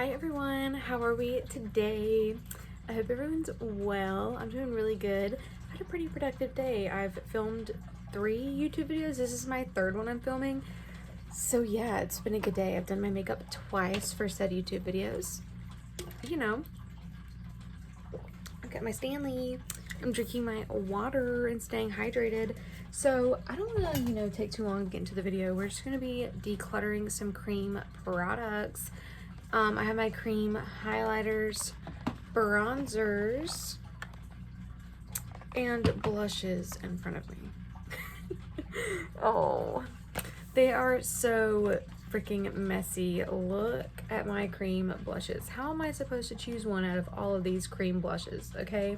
Hi everyone, how are we today? I hope everyone's well. I'm doing really good. I had a pretty productive day. I've filmed 3 YouTube videos. This is my 3rd one I'm filming. So yeah, it's been a good day. I've done my makeup twice for said YouTube videos. You know, I've got my Stanley. I'm drinking my water and staying hydrated. So I don't want to, take too long to get into the video. We're just going to be decluttering some cream products. I have my cream highlighters, bronzers, and blushes in front of me. Oh, they are so freaking messy. Look at my cream blushes. How am I supposed to choose one out of all of these cream blushes, okay?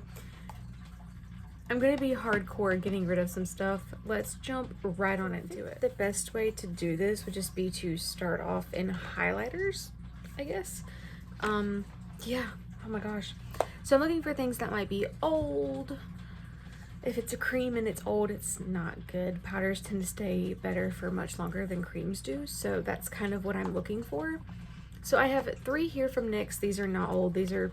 I'm going to be hardcore getting rid of some stuff. Let's jump right on into it. The best way to do this would just be to start off in highlighters, I guess. Yeah, oh my gosh. So I'm looking for things that might be old. If it's a cream and it's old, it's not good. Powders tend to stay better for much longer than creams do, so that's kind of what I'm looking for. So I have 3 here from NYX. These are not old. These are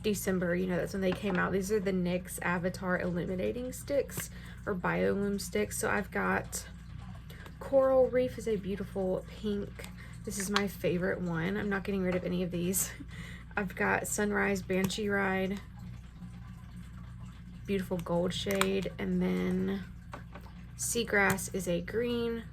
December, that's when they came out. These are the NYX Avatar Illuminating Sticks, or Bio-Lume Sticks. So I've got Coral Reef is a beautiful pink. This is my favorite one. I'm not getting rid of any of these. I've got Sunrise Banshee Ride, beautiful gold shade, and then Seagrass is a green,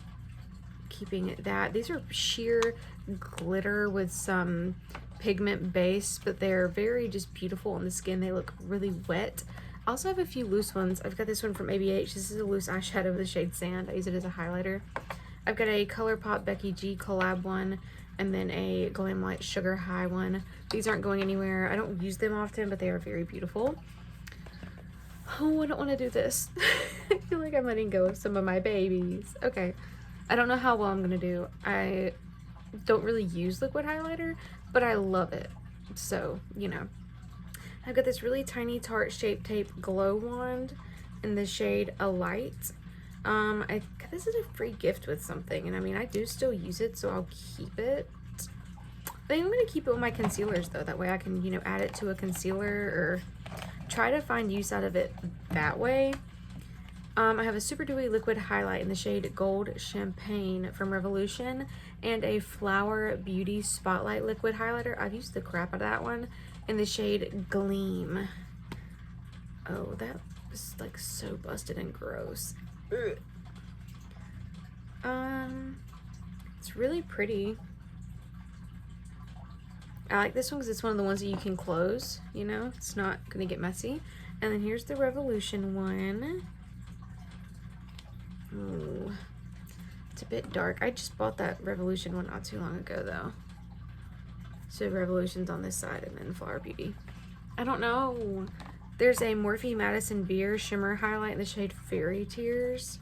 keeping that. These are sheer glitter with some pigment base, but they're very just beautiful on the skin. They look really wet. I also have a few loose ones. I've got this one from ABH. This is a loose eyeshadow with the shade Sand. I use it as a highlighter. I've got a ColourPop Becky G collab one, and then a Glamlight Sugar High one. These aren't going anywhere. I don't use them often, but they are very beautiful. Oh, I don't want to do this. I feel like I'm letting go of some of my babies. Okay. I don't know how well I'm going to do. I don't really use liquid highlighter, but I love it. So, I've got this really tiny Tarte Shape Tape Glow Wand in the shade Alight. I got this as a free gift with something, and I do still use it, so I'll keep it. I think I'm going to keep it with my concealers, though. That way I can, add it to a concealer or try to find use out of it that way. I have a Super Dewy Liquid Highlight in the shade Gold Champagne from Revolution, and a Flower Beauty Spotlight Liquid Highlighter. I've used the crap out of that one in the shade Gleam. Oh, that was like so busted and gross. Ugh. It's really pretty. I like this one because it's one of the ones that you can close, it's not gonna get messy. And then here's the Revolution one. Ooh, it's a bit dark. I just bought that Revolution one not too long ago though. So Revolution's on this side and then Flower Beauty. I don't know. There's a Morphe Madison Beer Shimmer Highlight in the shade Fairy Tears.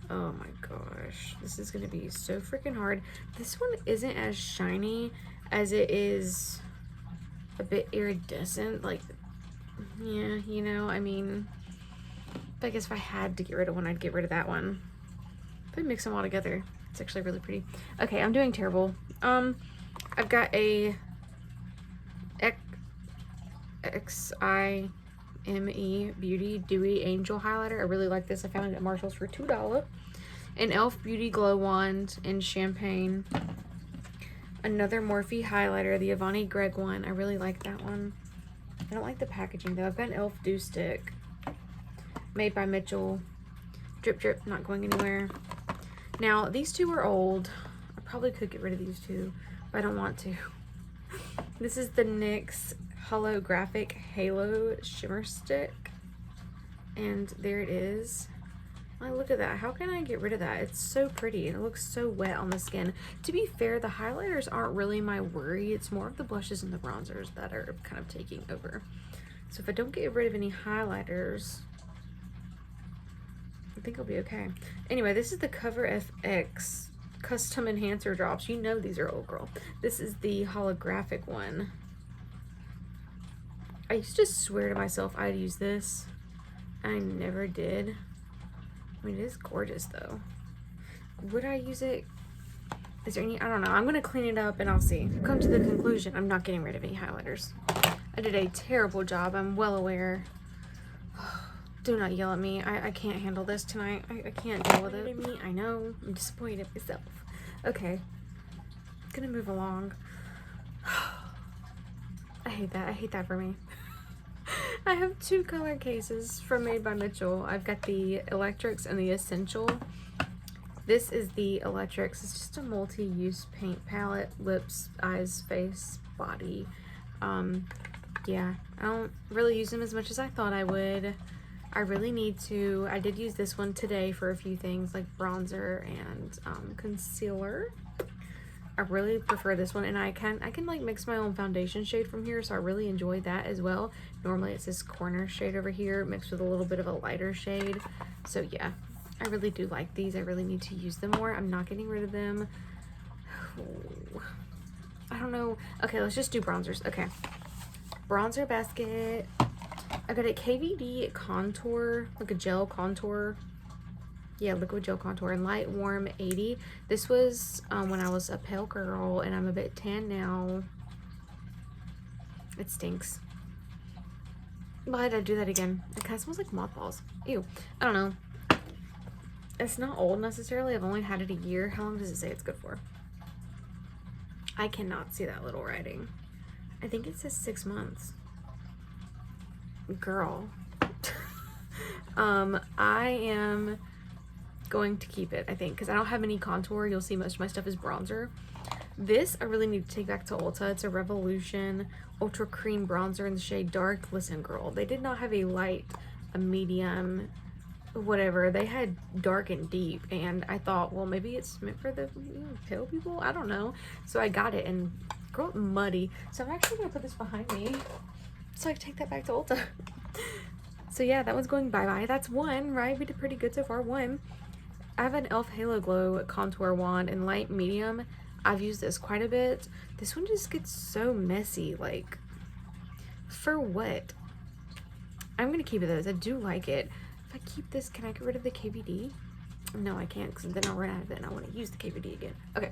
Oh my gosh. This is going to be so freaking hard. This one isn't as shiny as it is a bit iridescent. Like, yeah, I guess if I had to get rid of one, I'd get rid of that one. If I mix them all together, it's actually really pretty. Okay, I'm doing terrible. I've got a XIME Beauty Dewy Angel Highlighter. I really like this. I found it at Marshall's for $2. An e.l.f. Beauty Glow Wand in Champagne. Another Morphe highlighter, the Avani Greg one. I really like that one. I don't like the packaging though. I've got an e.l.f. Dew Stick made by Mitchell. Drip Drip, not going anywhere. Now, these 2 are old. I probably could get rid of these 2, but I don't want to. This is the NYX Holographic Halo Shimmer Stick. And there it is. Oh, look at that. How can I get rid of that? It's so pretty and it looks so wet on the skin. To be fair, the highlighters aren't really my worry. It's more of the blushes and the bronzers that are kind of taking over. So if I don't get rid of any highlighters, I think I'll be okay. Anyway, this is the Cover FX Custom Enhancer Drops. These are old, girl. This is the holographic one. I used to swear to myself I'd use this. I never did. It is gorgeous though. Would I use it? Is there any, I don't know. I'm going to clean it up and I'll see. Come to the conclusion, I'm not getting rid of any highlighters. I did a terrible job. I'm well aware. Do not yell at me. I can't handle this tonight. I can't deal with it. I know. I'm disappointed in myself. Okay. Gonna move along. I hate that. I hate that for me. I have 2 color cases from Made by Mitchell. I've got the Electrics and the Essential. This is the Electrics. It's just a multi-use paint palette. Lips, eyes, face, body. Yeah, I don't really use them as much as I thought I would. I really need to. I did use this one today for a few things like bronzer and concealer. I really prefer this one, and I can like mix my own foundation shade from here, so I really enjoy that as well. Normally it's this corner shade over here mixed with a little bit of a lighter shade. So yeah, I really do like these. I really need to use them more. I'm not getting rid of them. I don't know. Okay, let's just do bronzers. Okay. Bronzer basket. I got a KVD contour, like a gel contour. Yeah, liquid gel contour in light warm 80. This was when I was a pale girl and I'm a bit tan now. It stinks. Why did I do that again? It kind of smells like mothballs. Ew. I don't know. It's not old necessarily. I've only had it a year. How long does it say it's good for? I cannot see that little writing. I think it says 6 months. Girl. I am going to keep it, I think, because I don't have any contour. You'll see most of my stuff is bronzer. This I really need to take back to Ulta. It's a Revolution Ultra Cream Bronzer in the shade Dark. Listen, girl, they did not have a light, a medium, whatever. They had dark and deep, and I thought, well, maybe it's meant for the pale people. I don't know. So I got it, and girl, muddy. So I'm actually gonna put this behind me so I can take that back to Ulta. So yeah, that one's going bye-bye. That's one, right? We did pretty good so far. One. I have an e.l.f. Halo Glow contour wand in light medium. I've used this quite a bit. This one just gets so messy. Like, for what? I'm gonna keep it though. I do like it. If I keep this, can I get rid of the KVD? No, I can't, because then I'll run out of it and I want to use the KVD again. Okay.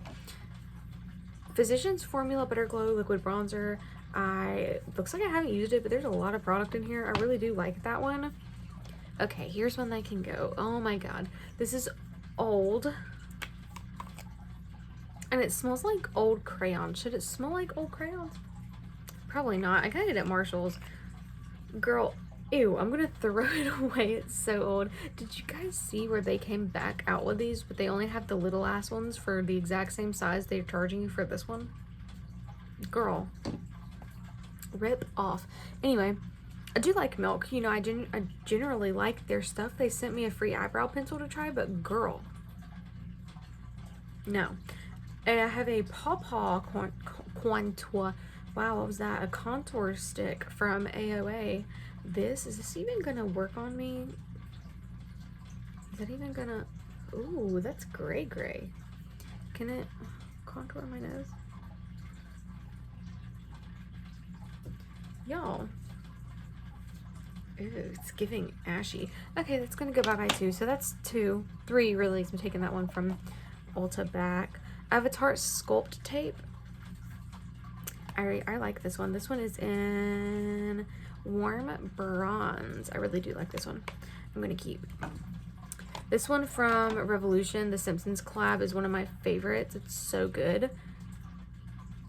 Physicians Formula Butter Glow Liquid Bronzer. Looks like I haven't used it, but there's a lot of product in here. I really do like that one. Okay, here's one that can go. Oh my god. This is old. And it smells like old crayons. Should it smell like old crayons? Probably not. I got it at Marshall's. Girl, ew, I'm gonna throw it away. It's so old. Did you guys see where they came back out with these, but they only have the little ass ones for the exact same size they're charging you for this one? Girl. Rip off. Anyway, I do like Milk. You know, I generally like their stuff. They sent me a free eyebrow pencil to try, but girl. No. And I have a Paw Contour. Wow, what was that? A contour stick from AOA. Is this even gonna work on me? Is that even gonna... Ooh, that's gray. Can it contour my nose? Y'all. Ooh, it's giving ashy. Okay, that's gonna go bye-bye too. So that's 2. 3 really. I'm taking that one from Ulta back. I have a Tarte Sculpt Tape. I like this one. This one is in Warm Bronze. I really do like this one. I'm gonna keep. This one from Revolution, the Simpsons collab, is one of my favorites. It's so good.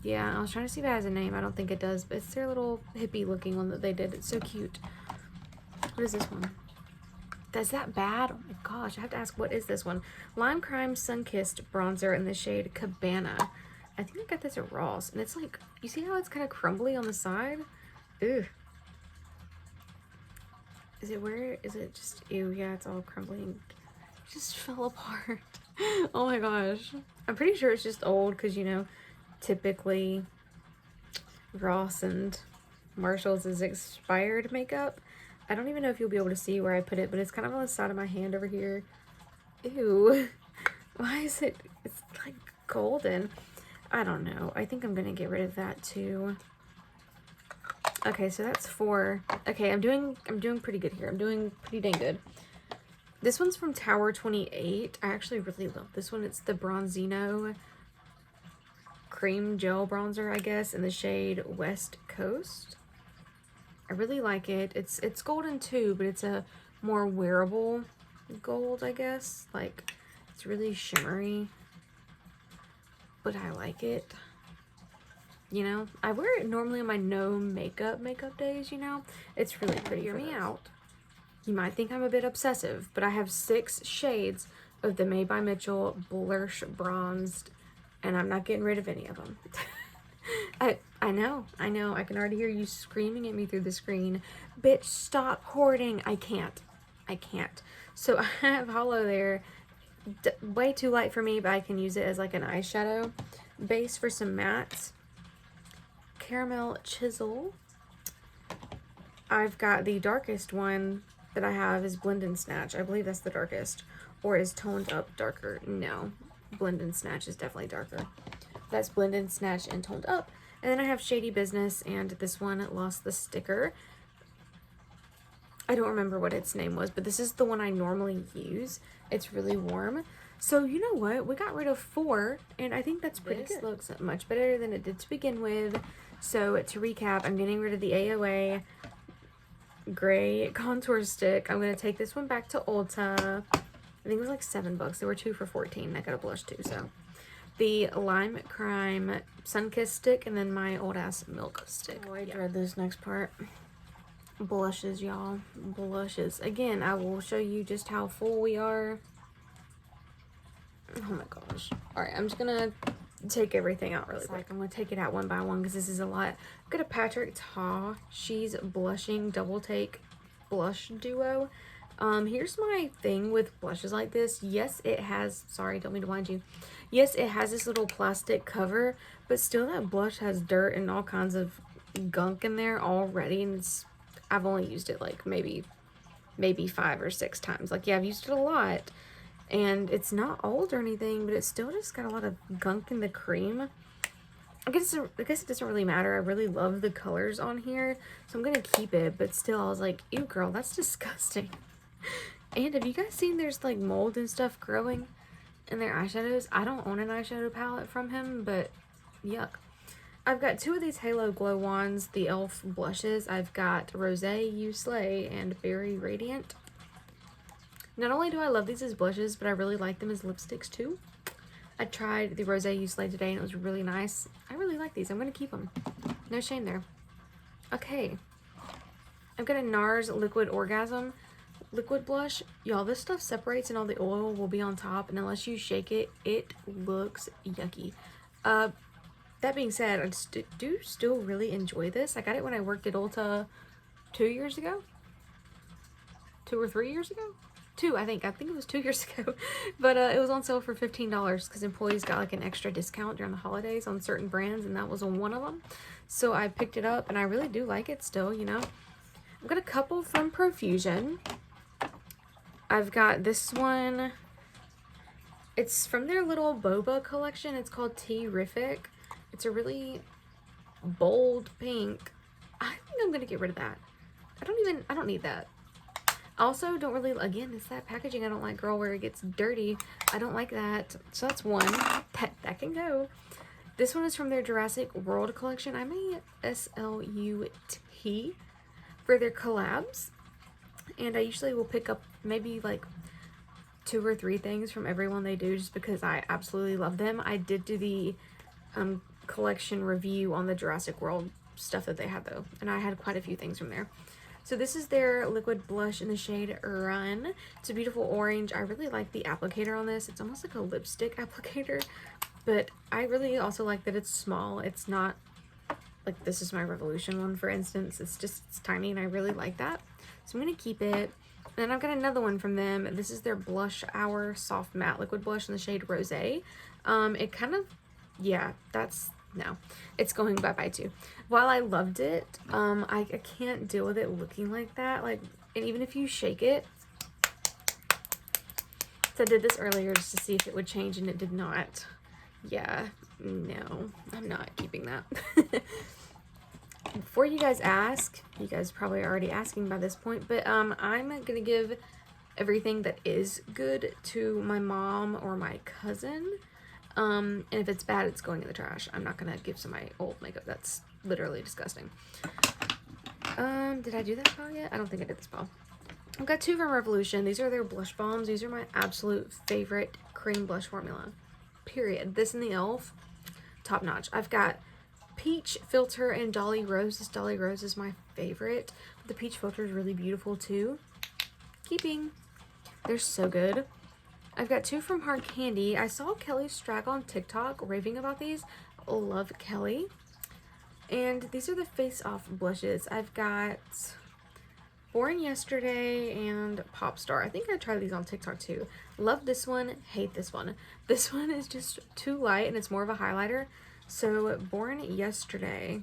Yeah, I was trying to see if it has a name. I don't think it does, but it's their little hippie looking one that they did. It's so cute. What is this one? Is that bad? Oh my gosh, I have to ask, what is this one? Lime Crime Sunkissed Bronzer in the shade Cabana. I think I got this at Ross, and it's like, you see how it's kind of crumbly on the side? Ew. Is it just, ew, yeah, it's all crumbling. It just fell apart. Oh my gosh. I'm pretty sure it's just old, because, you know, typically Ross and Marshall's is expired makeup. I don't even know if you'll be able to see where I put it, but it's kind of on the side of my hand over here. Ew. Why is it, it's like golden. I don't know. I think I'm gonna get rid of that too. Okay, so that's 4. Okay, I'm doing pretty good here. I'm doing pretty dang good. This one's from Tower 28. I actually really love this one. It's the Bronzino cream gel bronzer, I guess, in the shade West Coast. I really like it. It's golden too, but it's a more wearable gold, I guess. Like, it's really shimmery, but I like it. You know, I wear it normally on my no makeup days, you know. It's really pretty. Hear me out. You might think I'm a bit obsessive, but I have 6 shades of the Made by Mitchell Blush Bronzed, and I'm not getting rid of any of them. I know. I can already hear you screaming at me through the screen. Bitch, stop hoarding. I can't. So I have Hollow there. Way too light for me, but I can use it as like an eyeshadow base for some mattes. Caramel Chisel. I've got the darkest one that I have is Blend and Snatch. I believe that's the darkest. Or is Toned Up darker? No. Blend and Snatch is definitely darker. That's Blend and Snatch and Toned Up. And then I have Shady Business, and this one lost the sticker. I don't remember what its name was, but this is the one I normally use. It's really warm. So you know what? We got rid of 4, and I think that's pretty good. This looks much better than it did to begin with. So to recap, I'm getting rid of the AOA gray contour stick. I'm going to take this one back to Ulta. I think it was like $7. There were 2 for $14. I got a blush too, so. The Lime Crime Sunkissed stick, and then my old ass milk stick. Oh, I dread this next part. Blushes, y'all. Blushes. Again, I will show you just how full we are. Oh my gosh. Alright, I'm just gonna take everything out really quick. I'm gonna take it out one by one because this is a lot. I've got a Patrick Ta. She's Blushing Double Take Blush Duo. Here's my thing with blushes like this. Yes, it has, sorry, don't mean to blind you. Yes, it has this little plastic cover, but still that blush has dirt and all kinds of gunk in there already, and I've only used it like maybe 5 or 6 times. Like, yeah, I've used it a lot, and it's not old or anything, but it's still just got a lot of gunk in the cream. I guess it doesn't really matter. I really love the colors on here, so I'm gonna keep it, but still, I was like, ew, girl, that's disgusting. And have you guys seen there's like mold and stuff growing in their eyeshadows? I don't own an eyeshadow palette from him, but yuck. I've got 2 of these Halo Glow Wands, the e.l.f. blushes. I've got Rosé, You Slay, and Berry Radiant. Not only do I love these as blushes, but I really like them as lipsticks too. I tried the Rosé You Slay today, and it was really nice. I really like these. I'm going to keep them. No shame there. Okay. I've got a NARS Liquid Orgasm liquid blush. Y'all, this stuff separates and all the oil will be on top, and unless you shake it, it looks yucky. That being said, I do still really enjoy this. I got it when I worked at Ulta 2 years ago. 2 or 3 years ago? 2, I think it was 2 years ago. But it was on sale for $15 because employees got like an extra discount during the holidays on certain brands, and that was on one of them. So I picked it up, and I really do like it still, you know. I've got a couple from Profusion. I've got this one. It's from their little boba collection. It's called Tea-rific. It's a really bold pink. I think I'm gonna get rid of that. I don't need that. Also, don't really, again, it's that packaging I don't like, girl, where it gets dirty. I don't like that. So that's one. That can go. This one is from their Jurassic World collection. I may SLUT for their collabs. And I usually will pick up maybe like 2 or 3 things from every one they do just because I absolutely love them. I did do the collection review on the Jurassic World stuff that they had though, and I had quite a few things from there. So this is their liquid blush in the shade Run. It's a beautiful orange. I really like the applicator on this. It's almost like a lipstick applicator, but I really also like that it's small. It's not like this is my Revolution one, for instance. It's tiny, and I really like that. So I'm going to keep it. And then I've got another one from them. This is their Blush Hour Soft Matte Liquid Blush in the shade Rosé. It kind of, yeah, no. It's going bye-bye too. While I loved it, I can't deal with it looking like that. Like, and even if you shake it. So I did this earlier just to see if it would change, and it did not. Yeah, no, I'm not keeping that. Before you guys ask, you guys probably are already asking by this point, but I'm gonna give everything that is good to my mom or my cousin. And if it's bad, it's going in the trash. I'm not gonna give some of my old makeup. That's literally disgusting. Did I do that pile yet? I don't think I did this pile. I've got 2 from Revolution. These are their blush bombs. These are my absolute favorite cream blush formula. Period. This and the e.l.f. top notch. I've got Peach Filter and Dolly Rose. This Dolly Rose is my favorite. The Peach Filter is really beautiful too. Keeping. They're so good. I've got 2 from Hard Candy. I saw Kelly Strag on TikTok raving about these. Love Kelly. And these are the Face Off blushes. I've got Born Yesterday and Pop Star. I think I tried these on TikTok too. Love this one, hate this one. This one is just too light and it's more of a highlighter. So Born Yesterday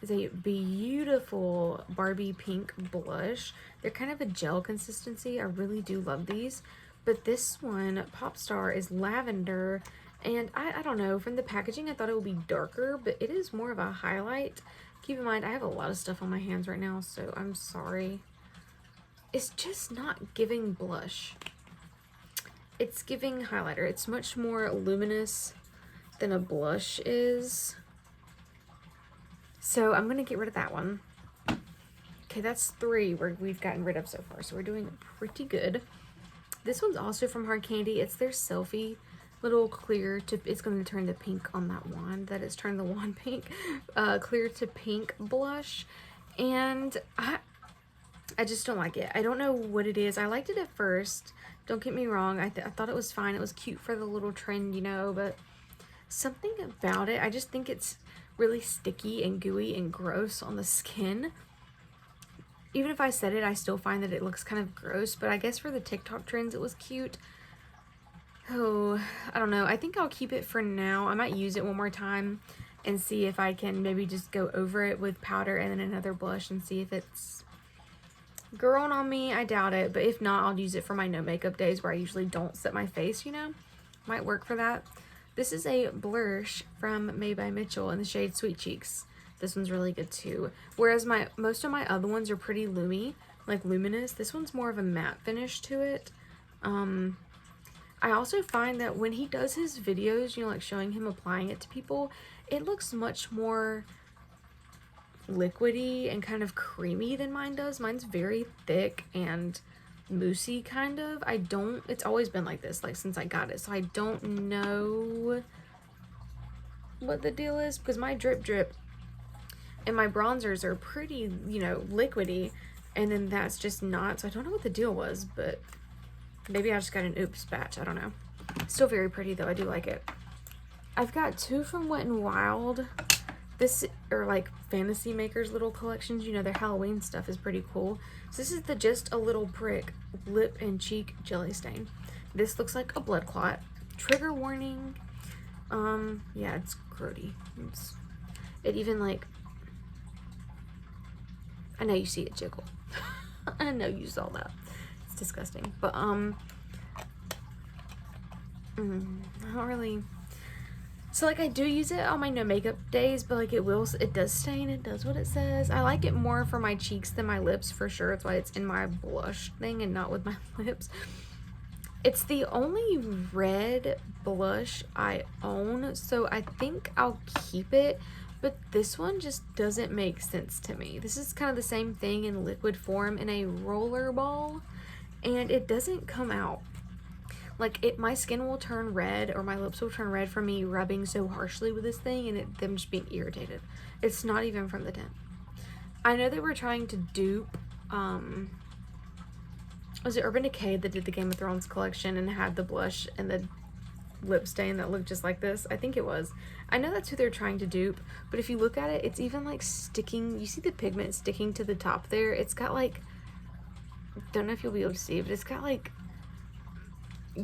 is a beautiful Barbie pink blush. They're kind of a gel consistency. I really do love these. But this one, Pop Star, is lavender. And I don't know, from the packaging I thought it would be darker, but it is more of a highlight. Keep in mind, I have a lot of stuff on my hands right now, so I'm sorry. It's just not giving blush. It's giving highlighter. It's much more luminous than a blush is. So I'm going to get rid of that one. Okay, that's 3 we've gotten rid of so far, so we're doing pretty good. This one's also from Hard Candy. It's their Selfie little clear to, it's going to turn to pink on that wand, that it's turned the wand pink, clear to pink blush, and I just don't like it. I don't know what it is. I liked it at first, don't get me wrong. I thought it was fine. It was cute for the little trend, you know, but something about it, I just think it's really sticky and gooey and gross on the skin. Even if I said it, I still find that it looks kind of gross, but I guess for the TikTok trends it was cute. Oh, I don't know. I think I'll keep it for now. I might use it one more time and see if I can maybe just go over it with powder and then another blush and see if it's growing on me. I doubt it, but if not, I'll use it for my no makeup days where I usually don't set my face, you know. Might work for that. This is a blush from Made by Mitchell in the shade Sweet Cheeks. This one's really good too. Whereas most of my other ones are pretty like luminous. This one's more of a matte finish to it. I also find that when he does his videos, you know, like showing him applying it to people, it looks much more liquidy and kind of creamy than mine does. Mine's very thick and moussey kind of. It's always been like this, like since I got it. So I don't know what the deal is, because my drip and my bronzers are pretty, you know, liquidy, and then that's just not. So I don't know what the deal was, but maybe I just got an oops batch. I don't know. Still very pretty though. I do like it. I've got 2 from Wet n Wild. This are like Fantasy Makers little collections. You know, their Halloween stuff is pretty cool. So this is the Just a Little Prick Lip and Cheek Jelly Stain. This looks like a blood clot. Trigger warning. Yeah, it's grody. It even like, I know you see it jiggle. I know you saw that. It's disgusting. But I don't really. So like I do use it on my no makeup days, but like it does stain. It does what it says. I like it more for my cheeks than my lips for sure. That's why it's in my blush thing and not with my lips. It's the only red blush I own, so I think I'll keep it. But this one just doesn't make sense to me. This is kind of the same thing in liquid form in a roller ball, and it doesn't come out. Like, my skin will turn red, or my lips will turn red from me rubbing so harshly with this thing, and them just being irritated. It's not even from the tint. I know they were trying to dupe, was it Urban Decay that did the Game of Thrones collection and had the blush and the lip stain that looked just like this? I think it was. I know that's who they're trying to dupe, but if you look at it, it's even like sticking. You see the pigment sticking to the top there? It's got like, don't know if you'll be able to see, but it's got like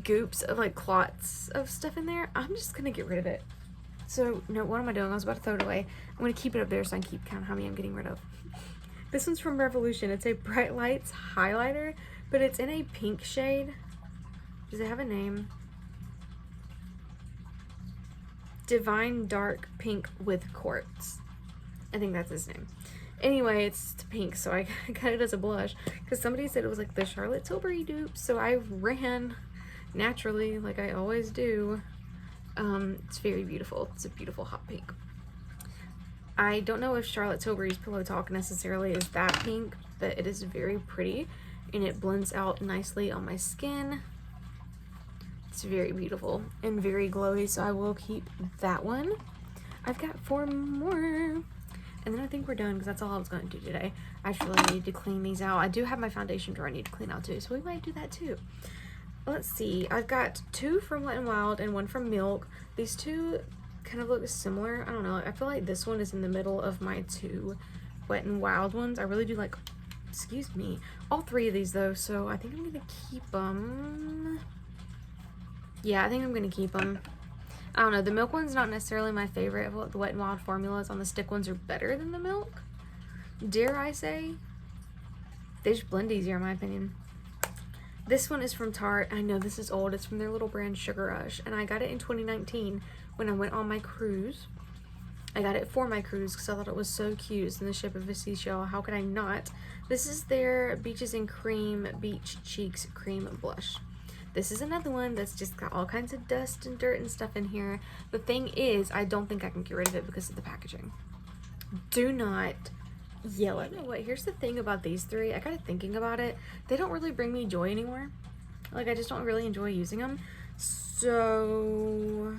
goops of like clots of stuff in there. I'm just gonna get rid of it. So no, what am I doing? I was about to throw it away. I'm gonna keep it up there so I can keep count how many I'm getting rid of. This one's from Revolution. It's a Bright Lights highlighter, but it's in a pink shade. Does it have a name? Divine Dark Pink with Quartz. I think that's his name. Anyway, it's pink, so I got it as a blush because somebody said it was like the Charlotte Tilbury dupe, so I ran naturally like I always do It's very beautiful. It's a beautiful hot pink. I don't know if Charlotte Tilbury's Pillow Talk necessarily is that pink, but it is very pretty and it blends out nicely on my skin. It's very beautiful and very glowy, so I will keep that one. I've got 4 more, and then I think we're done because that's all I was going to do today. I actually need to clean these out. I do have my foundation drawer I need to clean out too, so we might do that too. Let's see. I've got 2 from Wet n Wild and 1 from Milk. These 2 kind of look similar. I don't know. I feel like this one is in the middle of my 2 Wet n Wild ones. I really do like, excuse me, all 3 of these though, so I think I'm going to keep them. Yeah, I think I'm going to keep them. I don't know. The Milk one's not necessarily my favorite of what the Wet n Wild formulas. On the stick ones are better than the Milk, dare I say. They just blend easier in my opinion. This one is from Tarte. I know this is old. It's from their little brand Sugar Rush, and I got it in 2019 when I went on my cruise. I got it for my cruise because I thought it was so cute. It's in the shape of a seashell. How could I not? This is their Beaches and Cream Beach Cheeks Cream Blush. This is another one that's just got all kinds of dust and dirt and stuff in here. The thing is, I don't think I can get rid of it because of the packaging. Do not yell at me. You know what? Here's the thing about these 3. I got thinking about it. They don't really bring me joy anymore. Like, I just don't really enjoy using them. So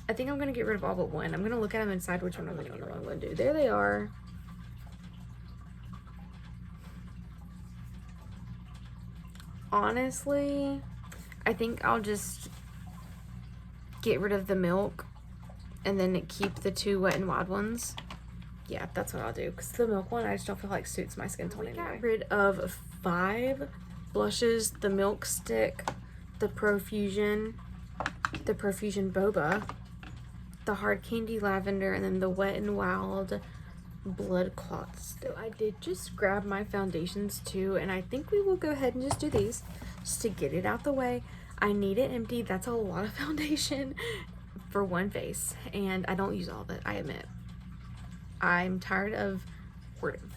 I think I'm going to get rid of all but 1. I'm going to look at them and decide which one I'm going to do. There they are. Honestly, I think I'll just get rid of the Milk and then keep the 2 Wet n Wild ones. Yeah, that's what I'll do, because the Milk one I just don't feel like suits my skin tone anyway. I got rid of 5 blushes: the Milk Stick, the Profusion Boba, the Hard Candy Lavender, and then the Wet n Wild Blood Clots. So I did just grab my foundations too, and I think we will go ahead and just do these just to get it out the way. I need it empty. That's a lot of foundation for one face, and I don't use all of it, I admit. I'm tired of hoarding.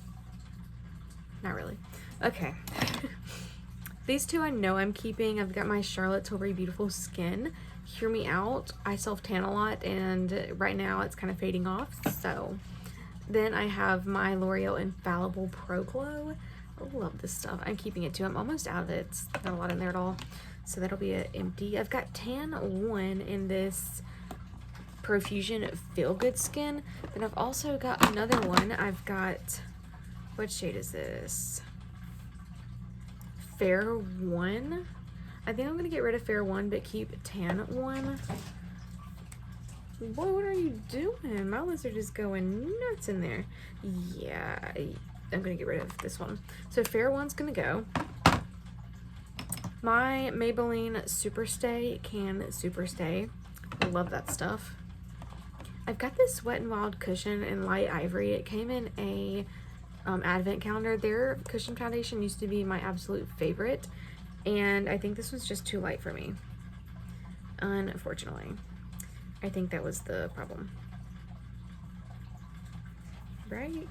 Not really. Okay. These 2 I know I'm keeping. I've got my Charlotte Tilbury Beautiful Skin. Hear me out. I self-tan a lot, and right now it's kind of fading off, so. Then I have my L'Oreal Infallible Pro Glow. I love this stuff. I'm keeping it too. I'm almost out of it. It's not a lot in there at all, so that'll be empty. I've got Tan 1 in this Profusion Feel Good Skin. Then I've also got another one. I've got, what shade is this? Fair 1. I think I'm going to get rid of Fair 1, but keep Tan 1. Boy, what are you doing? My lizard is going nuts in there. Yeah, I'm going to get rid of this one. So Fair 1's going to go. My Maybelline Superstay can Superstay. I love that stuff. I've got this Wet n Wild cushion in light ivory. It came in a advent calendar. Their cushion foundation used to be my absolute favorite, and I think this was just too light for me, unfortunately. I think that was the problem. Right?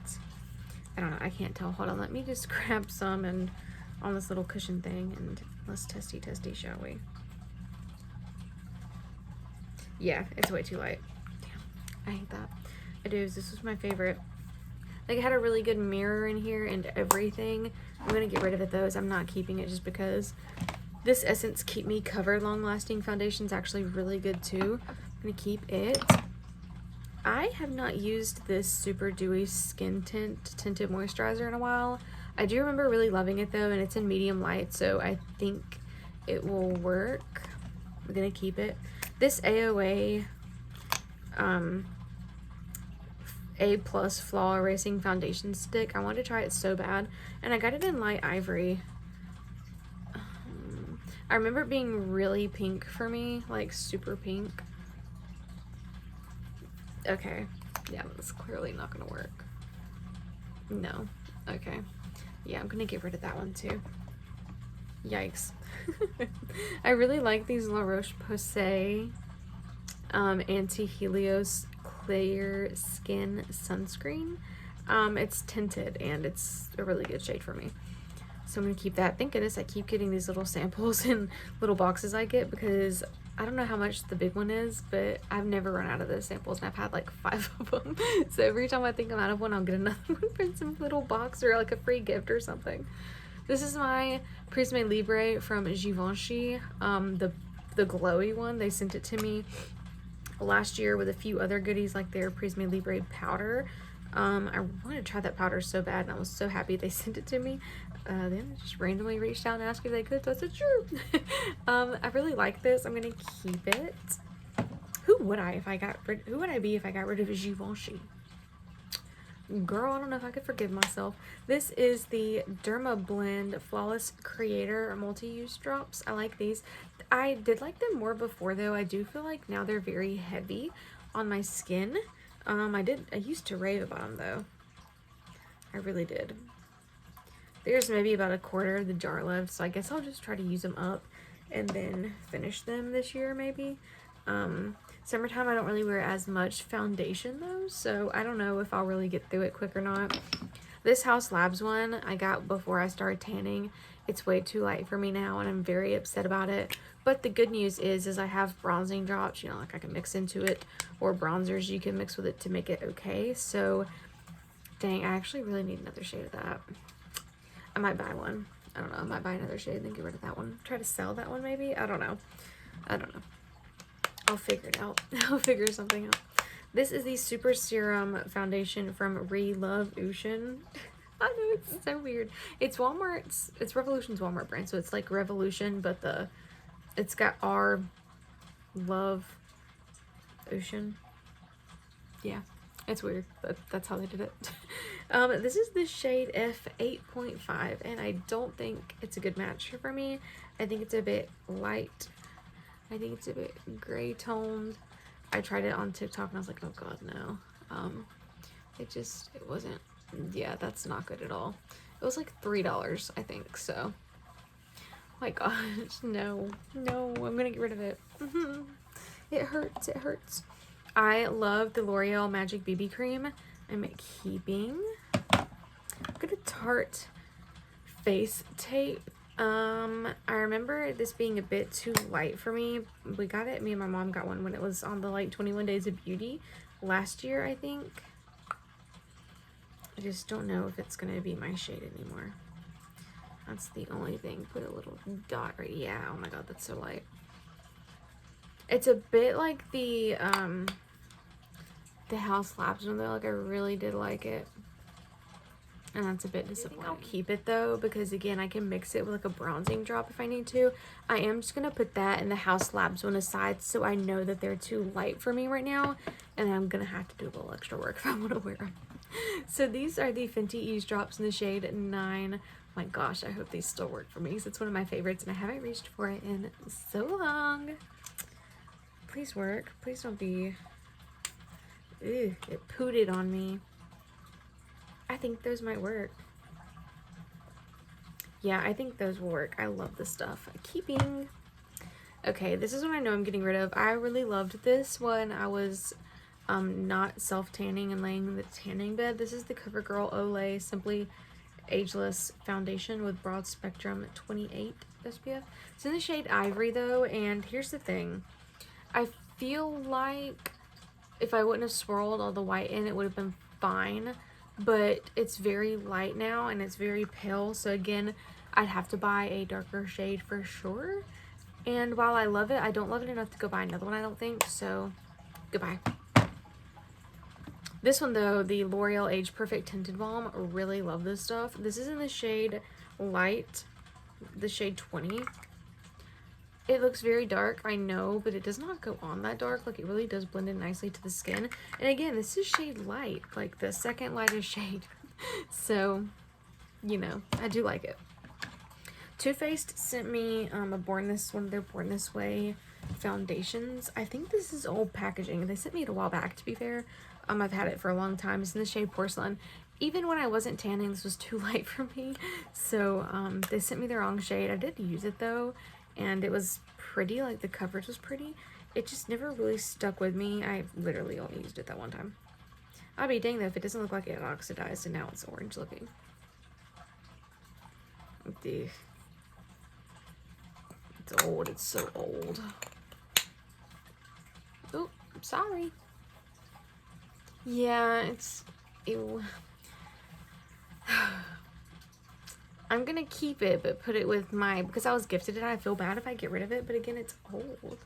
I don't know. I can't tell. Hold on. Let me just grab some and on this little cushion thing, and let's testy, shall we? Yeah, it's way too light. Damn. I hate that. I do. This was my favorite. Like, it had a really good mirror in here and everything. I'm going to get rid of it, though, as I'm not keeping it just because this Essence Keep Me Covered Long Lasting Foundation is actually really good, too. I'm going to keep it. I have not used this Super Dewy Skin Tinted Moisturizer in a while. I do remember really loving it, though, and it's in medium light, so I think it will work. I'm going to keep it. This AOA A+ Flaw Erasing Foundation Stick, I wanted to try it so bad, and I got it in light ivory. I remember it being really pink for me, like super pink. Okay, yeah, that's clearly not gonna work. No, okay. Yeah, I'm gonna get rid of that one too. Yikes. I really like these La Roche-Posay Anti-Helios Clear Skin Sunscreen. It's tinted and it's a really good shade for me. So I'm gonna keep that. Thank goodness I keep getting these little samples in little boxes I get, because I don't know how much the big one is, but I've never run out of those samples, and I've had like 5 of them. So every time I think I'm out of one, I'll get another one for some little box or like a free gift or something. This is my Prisme Libre from Givenchy, the glowy one. They sent it to me last year with a few other goodies like their Prisme Libre powder. I wanted to try that powder so bad, and I was so happy they sent it to me. Then I just randomly reached out and asked if they could, so I said sure. I really like this. I'm gonna keep it. Who would I be if I got rid of Givenchy? Girl, I don't know if I could forgive myself. This is the Derma Blend Flawless Creator Multi-Use Drops. I like these. I did like them more before, though. I do feel like now they're very heavy on my skin. I used to rave about them, though. I really did. There's maybe about a quarter of the jar left, so I guess I'll just try to use them up and then finish them this year, maybe. Summertime, I don't really wear as much foundation, though, so I don't know if I'll really get through it quick or not. This House Labs one I got before I started tanning. It's way too light for me now, and I'm very upset about it. But the good news is I have bronzing drops, you know, like I can mix into it, or bronzers you can mix with it to make it okay. So, dang, I actually really need another shade of that. I might buy one. I don't know. I might buy another shade and then get rid of that one. Try to sell that one maybe? I don't know. I'll figure it out. I'll figure something out. This is the Super Serum Foundation from Love Ocean. I know, it's so weird. It's Walmart's, it's Revolution's Walmart brand, so it's like Revolution, but it's got R Love Ocean. Yeah, it's weird, but that's how they did it. This is the shade F8.5, and I don't think it's a good match for me. I think it's a bit light. I think it's a bit gray toned. I tried it on TikTok and I was like, oh god, no. It wasn't, yeah, that's not good at all. It was like $3, I think, so. Oh my gosh, no, I'm gonna get rid of it. It hurts. I love the L'Oreal Magic BB Cream. I'm keeping. I'm gonna Tarte Face Tape. I remember this being a bit too light for me. We got it, me and my mom got one when it was on the like 21 Days of Beauty last year, I think. I just don't know if it's gonna be my shade anymore. That's the only thing. Put a little dot right, yeah, oh my god, that's so light. It's a bit like the House Labs one though, like I really did like it. And that's a bit disappointing. I'll keep it though, because again, I can mix it with like a bronzing drop if I need to. I am just gonna put that and the House Labs one aside, so I know that they're too light for me right now, and I'm gonna have to do a little extra work if I want to wear them. So these are the Fenty Ease Drops in the shade 9. My gosh, I hope these still work for me, because it's one of my favorites, and I haven't reached for it in so long. Please work. Please don't be... Ew, it pooted on me. I think those might work. Yeah, I think those will work. I love this stuff. Keeping. Okay, this is one I know I'm getting rid of. I really loved this when I was not self-tanning and laying in the tanning bed. This is the CoverGirl Olay Simply Ageless Foundation with Broad Spectrum 28 SPF. It's in the shade Ivory though, and here's the thing. I feel like if I wouldn't have swirled all the white in, it would have been fine. But it's very light now and it's very pale, so again, I'd have to buy a darker shade for sure. And while I love it, I don't love it enough to go buy another one, I don't think, so goodbye. This one though, the L'Oreal Age Perfect Tinted Balm, really love this stuff. This is in the shade Light, the shade 20. It looks very dark, I know, but it does not go on that dark. Like, it really does blend in nicely to the skin. And again, this is shade Light, like the second lightest shade. So, you know, I do like it. Too Faced sent me one of their Born This Way foundations. I think this is old packaging. They sent me it a while back, to be fair. I've had it for a long time. It's in the shade Porcelain. Even when I wasn't tanning, this was too light for me. So, they sent me the wrong shade. I did use it, though. And it was pretty, like the coverage was pretty. It just never really stuck with me. I literally only used it that one time. I'll be dang though if it doesn't look like it oxidized and now it's orange looking. It's old, it's so old. Sorry. Yeah, it's... Ew. I'm gonna keep it, but put it with my... Because I was gifted it, I feel bad if I get rid of it. But again, it's old.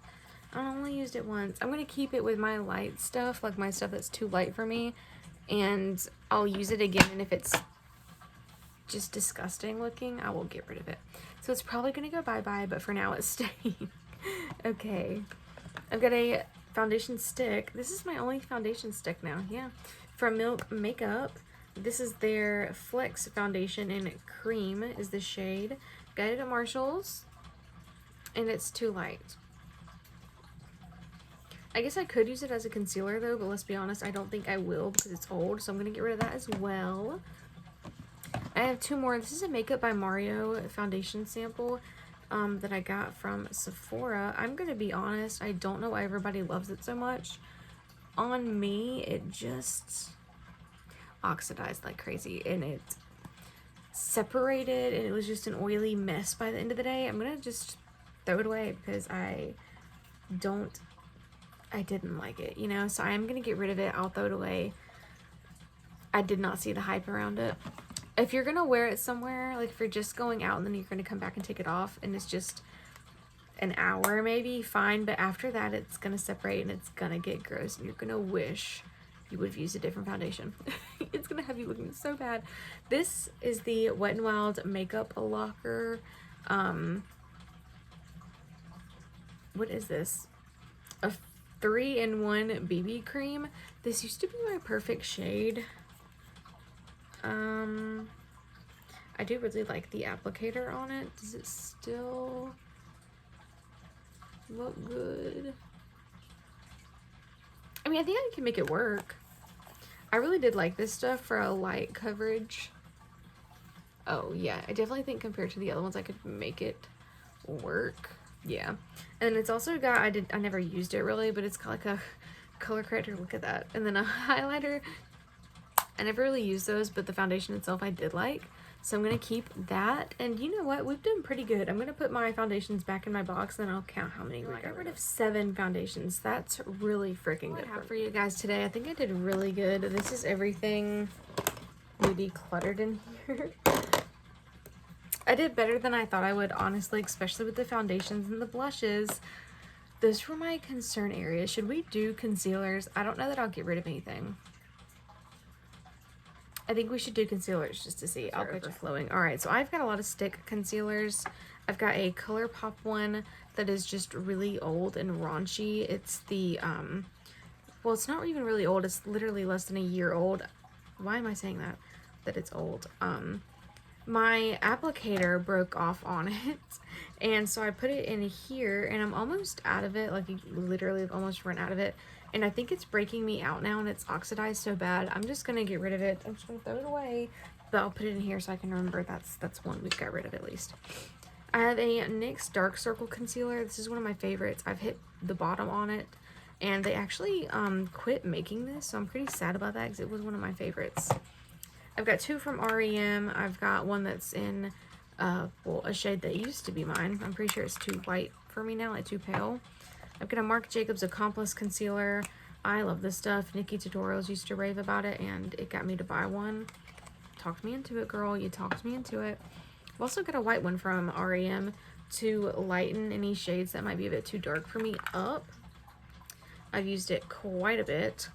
I only used it once. I'm gonna keep it with my light stuff, like my stuff that's too light for me. And I'll use it again, and if it's just disgusting looking, I will get rid of it. So it's probably gonna go bye-bye, but for now it's staying. Okay. I've got a foundation stick. This is my only foundation stick now, yeah. From Milk Makeup. This is their Flex Foundation in Cream is the shade. Got it at Marshall's. And it's too light. I guess I could use it as a concealer though, but let's be honest, I don't think I will because it's old. So I'm going to get rid of that as well. I have two more. This is a Makeup by Mario foundation sample that I got from Sephora. I'm going to be honest, I don't know why everybody loves it so much. On me, it just oxidized like crazy and it separated and it was just an oily mess by the end of the day. I'm going to just throw it away because I didn't like it, you know, so I'm going to get rid of it. I'll throw it away. I did not see the hype around it. If you're going to wear it somewhere, like if you're just going out and then you're going to come back and take it off and it's just an hour maybe, fine. But after that, it's going to separate and it's going to get gross and you're going to wish you would have used a different foundation. It's going to have you looking so bad. This is the Wet n Wild Makeup Locker. What is this? A 3-in-1 BB cream. This used to be my perfect shade. I do really like the applicator on it. Does it still look good? I mean, I think I can make it work. I really did like this stuff for a light coverage. Oh yeah, I definitely think compared to the other ones I could make it work. Yeah, and it's also got, I never used it really, but it's got like a color corrector, look at that, and then a highlighter. I never really used those, but the foundation itself I did like, so I'm gonna keep that. And you know what, we've done pretty good. I'm gonna put my foundations back in my box, and then I'll count how many we got rid of. 7 foundations. That's really freaking good for you guys today. I think I did really good. This is everything we decluttered in here. I did better than I thought I would, honestly, especially with the foundations and the blushes. Those were my concern areas. Should we do concealers? I don't know that I'll get rid of anything. I think we should do concealers just to see. I'll overflowing. All right, so I've got a lot of stick concealers. I've got a ColourPop one that is just really old and raunchy. It's the, well, it's not even really old. It's literally less than a year old. Why am I saying that? That it's old. My applicator broke off on it, and so I put it in here, and I'm almost out of it. Like, you literally have almost run out of it, and I think it's breaking me out now, and it's oxidized so bad. I'm just gonna get rid of it. I'm just gonna throw it away, but I'll put it in here so I can remember that's one we've got rid of at least. I have a NYX Dark Circle Concealer. This is one of my favorites. I've hit the bottom on it, and they actually quit making this, so I'm pretty sad about that because it was one of my favorites. I've got 2 from REM. I've got one that's in, well, a shade that used to be mine. I'm pretty sure it's too white for me now, like too pale. I've got a Marc Jacobs Accomplice Concealer. I love this stuff. Nikki Tutorials used to rave about it, and it got me to buy one. Talked me into it, girl. You talked me into it. I've also got a white one from REM to lighten any shades that might be a bit too dark for me up. I've used it quite a bit.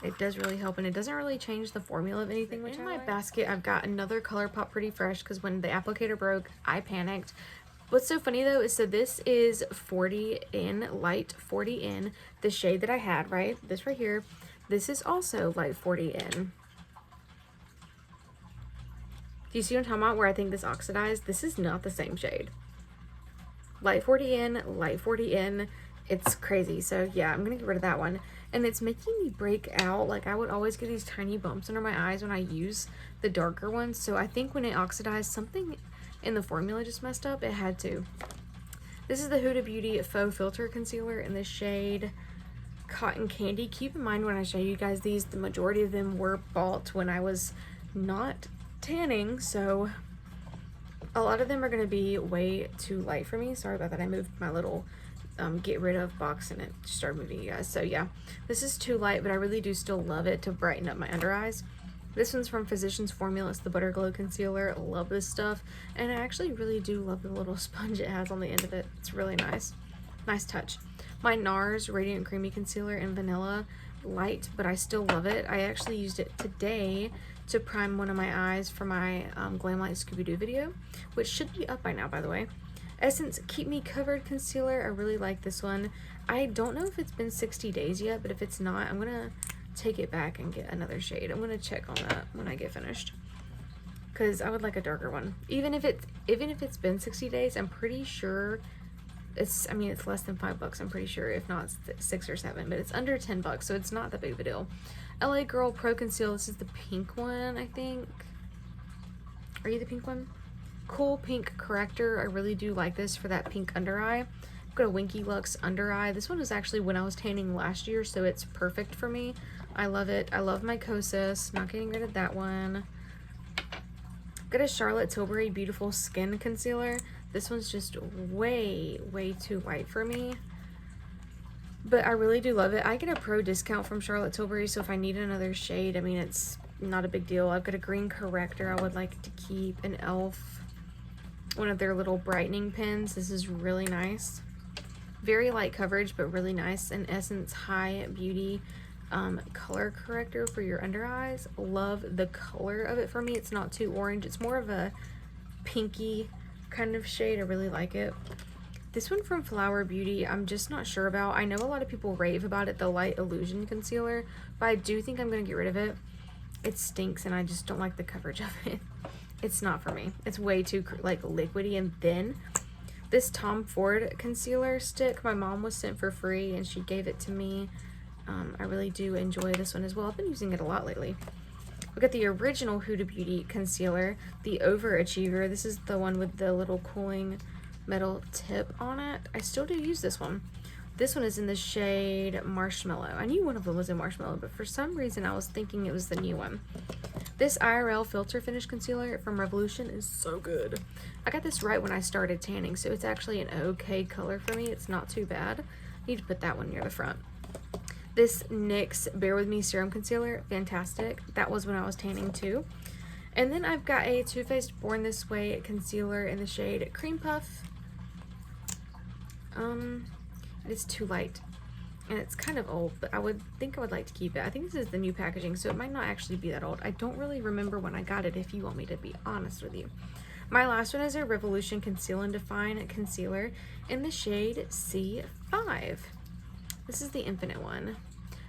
It does really help, and it doesn't really change the formula of anything. Which in my basket, I've got another ColourPop Pretty Fresh, because when the applicator broke, I panicked. What's so funny, though, is so this is 40 in, light 40 in. The shade that I had, right? This right here. This is also light 40 in. Do you see what I'm talking about, where I think this oxidized? This is not the same shade. Light 40 in, light 40 in. It's crazy. So, yeah, I'm going to get rid of that one. And it's making me break out. Like, I would always get these tiny bumps under my eyes when I use the darker ones. So I think when it oxidized, something in the formula just messed up. It had to. This is the Huda Beauty Faux Filter Concealer in the shade Cotton Candy. Keep in mind when I show you guys these, the majority of them were bought when I was not tanning. So a lot of them are going to be way too light for me. Sorry about that. I moved my little get rid of box and it started moving, you guys. So yeah, this is too light, but I really do still love it to brighten up my under eyes. This one's from Physicians Formula. It's the Butter Glow Concealer. I love this stuff. And I actually really do love the little sponge it has on the end of it. It's really nice. Nice touch. My NARS Radiant Creamy Concealer in Vanilla. Light, but I still love it. I actually used it today to prime one of my eyes for my Glam Light Scooby-Doo video, which should be up by now, by the way. Essence Keep Me Covered Concealer. I really like this one. I don't know if it's been 60 days yet, but if it's not, I'm going to take it back and get another shade. I'm going to check on that when I get finished, because I would like a darker one. Even if it's been 60 days, I'm pretty sure it's, I mean, it's less than $5, I'm pretty sure, if not 6 or 7, but it's under $10, so it's not that big of a deal. LA Girl Pro Conceal. This is the pink one, I think. Are you the pink one? Cool Pink Corrector. I really do like this for that pink under eye. I've got a Winky Lux under eye. This one was actually when I was tanning last year, so it's perfect for me. I love it. I love my Kosas. Not getting rid of that one. Got a Charlotte Tilbury Beautiful Skin Concealer. This one's just way too light for me, but I really do love it. I get a pro discount from Charlotte Tilbury, so if I need another shade, I mean, it's not a big deal. I've got a green corrector I would like to keep, an e.l.f. one of their little brightening pens. This is really nice. Very light coverage, but really nice. An Essence High Beauty color corrector for your under eyes. Love the color of it for me. It's not too orange. It's more of a pinky kind of shade. I really like it. This one from Flower Beauty, I'm just not sure about. I know a lot of people rave about it, the Light Illusion Concealer, but I do think I'm going to get rid of it. It stinks and I just don't like the coverage of it. It's not for me. It's way too like liquidy and thin. This Tom Ford concealer stick, my mom was sent for free and she gave it to me. I really do enjoy this one as well. I've been using it a lot lately. We've got the original Huda Beauty concealer, the Overachiever. This is the one with the little cooling metal tip on it. I still do use this one. This one is in the shade Marshmallow. I knew one of them was in Marshmallow, but for some reason I was thinking it was the new one. This IRL Filter Finish Concealer from Revolution is so good. I got this right when I started tanning, so it's actually an okay color for me. It's not too bad. Need to put that one near the front. This NYX Bare With Me Serum Concealer, fantastic. That was when I was tanning too. And then I've got a Too Faced Born This Way concealer in the shade Cream Puff. It's too light and it's kind of old, but I would think I would like to keep it. I think this is the new packaging, so it might not actually be that old. I don't really remember when I got it, if you want me to be honest with you. My last one is a Revolution Conceal and Define concealer in the shade C5. This is the Infinite one.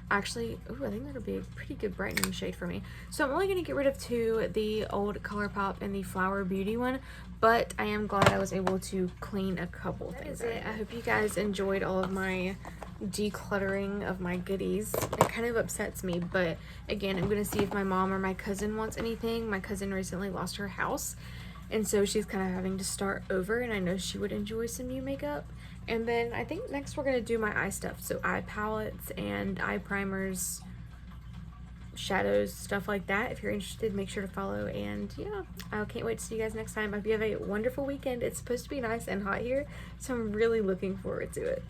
Actually, ooh, I think that'll be a pretty good brightening shade for me. So I'm only going to get rid of two, the old ColourPop and the Flower Beauty one, but I am glad I was able to clean a couple things. That is it. I hope you guys enjoyed all of my decluttering of my goodies. It kind of upsets me, but again, I'm going to see if my mom or my cousin wants anything. My cousin recently lost her house, and so she's kind of having to start over, and I know she would enjoy some new makeup. And then I think next we're going to do my eye stuff. So eye palettes and eye primers, shadows, stuff like that. If you're interested, make sure to follow. And yeah, I can't wait to see you guys next time. I hope you have a wonderful weekend. It's supposed to be nice and hot here, so I'm really looking forward to it.